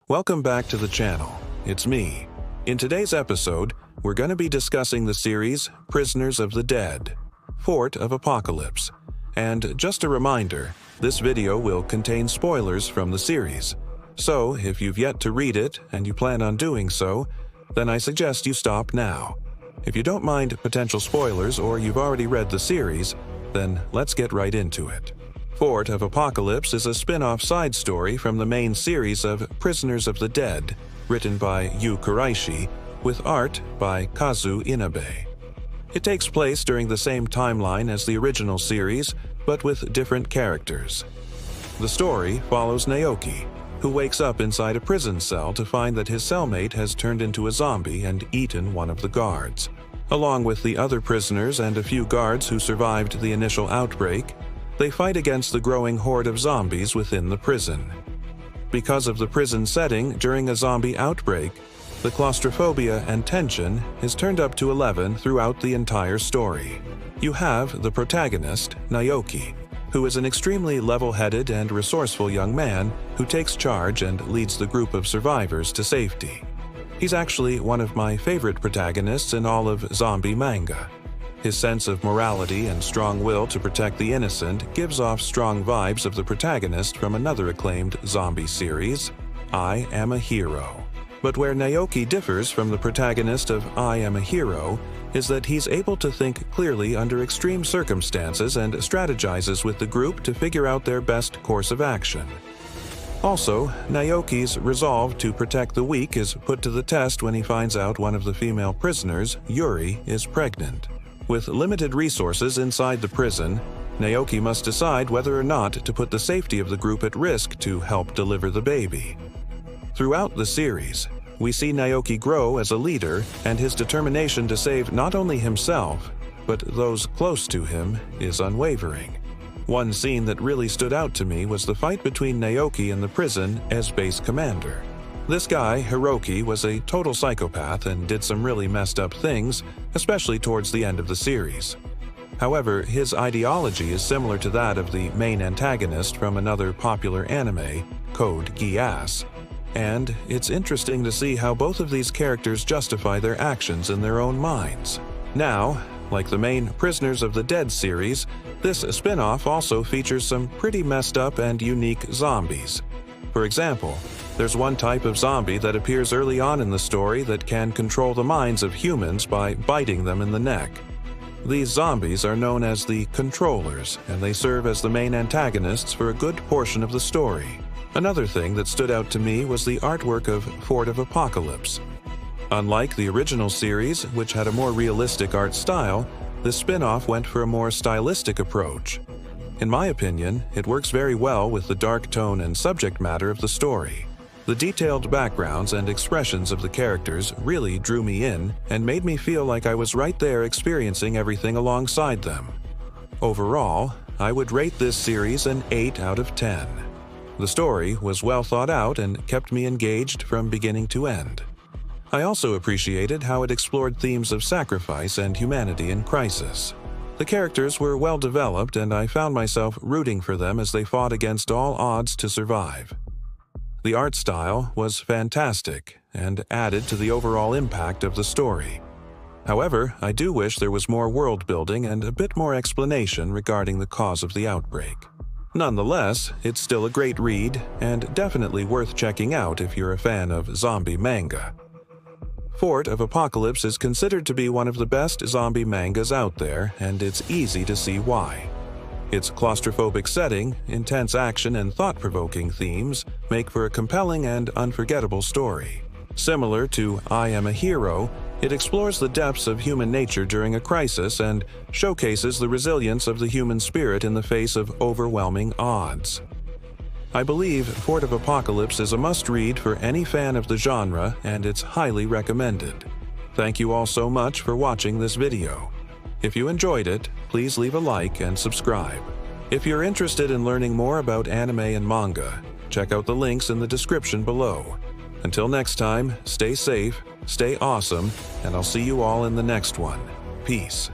Welcome back to the channel. It's me. In today's episode, we're going to be discussing the series Prisoners of the Dead, Fort of Apocalypse. And just a reminder, this video will contain spoilers from the series. So, if you've yet to read it and you plan on doing so, then I suggest you stop now. If you don't mind potential spoilers or you've already read the series, then let's get right into it. Fort of Apocalypse is a spin-off side story from the main series of Prisoners of the Dead, written by Kuraishi, with art by Kazu Inabe. It takes place during the same timeline as the original series, but with different characters. The story follows Naoki, who wakes up inside a prison cell to find that his cellmate has turned into a zombie and eaten one of the guards. Along with the other prisoners and a few guards who survived the initial outbreak, they fight against the growing horde of zombies within the prison. Because of the prison setting during a zombie outbreak, the claustrophobia and tension is turned up to 11 throughout the entire story. You have the protagonist, Naoki, who is an extremely level-headed and resourceful young man who takes charge and leads the group of survivors to safety. He's actually one of my favorite protagonists in all of zombie manga. His sense of morality and strong will to protect the innocent gives off strong vibes of the protagonist from another acclaimed zombie series, I Am a Hero. But where Naoki differs from the protagonist of I Am a Hero is that he's able to think clearly under extreme circumstances and strategizes with the group to figure out their best course of action. Also, Naoki's resolve to protect the weak is put to the test when he finds out one of the female prisoners, Yuri, is pregnant. With limited resources inside the prison, Naoki must decide whether or not to put the safety of the group at risk to help deliver the baby. Throughout the series, we see Naoki grow as a leader, and his determination to save not only himself, but those close to him is unwavering. One scene that really stood out to me was the fight between Naoki and the prison as base commander. This guy, Hiroki, was a total psychopath and did some really messed up things, especially towards the end of the series. However, his ideology is similar to that of the main antagonist from another popular anime, Code Geass. And it's interesting to see how both of these characters justify their actions in their own minds. Now, like the main Prisoners of the Dead series, this spin-off also features some pretty messed up and unique zombies. For example, there's one type of zombie that appears early on in the story that can control the minds of humans by biting them in the neck. These zombies are known as the Controllers, and they serve as the main antagonists for a good portion of the story. Another thing that stood out to me was the artwork of Fort of Apocalypse. Unlike the original series, which had a more realistic art style, the spin-off went for a more stylistic approach. In my opinion, it works very well with the dark tone and subject matter of the story. The detailed backgrounds and expressions of the characters really drew me in and made me feel like I was right there experiencing everything alongside them. Overall, I would rate this series an 8 out of 10. The story was well thought out and kept me engaged from beginning to end. I also appreciated how it explored themes of sacrifice and humanity in crisis. The characters were well developed, and I found myself rooting for them as they fought against all odds to survive. The art style was fantastic and added to the overall impact of the story. However, I do wish there was more world building and a bit more explanation regarding the cause of the outbreak. Nonetheless, it's still a great read and definitely worth checking out if you're a fan of zombie manga. Fort of Apocalypse is considered to be one of the best zombie mangas out there, and it's easy to see why. Its claustrophobic setting, intense action, and thought-provoking themes make for a compelling and unforgettable story. Similar to I Am a Hero, it explores the depths of human nature during a crisis and showcases the resilience of the human spirit in the face of overwhelming odds. I believe Fort of Apocalypse is a must-read for any fan of the genre, and it's highly recommended. Thank you all so much for watching this video. If you enjoyed it, please leave a like and subscribe. If you're interested in learning more about anime and manga, check out the links in the description below. Until next time, stay safe, stay awesome, and I'll see you all in the next one. Peace.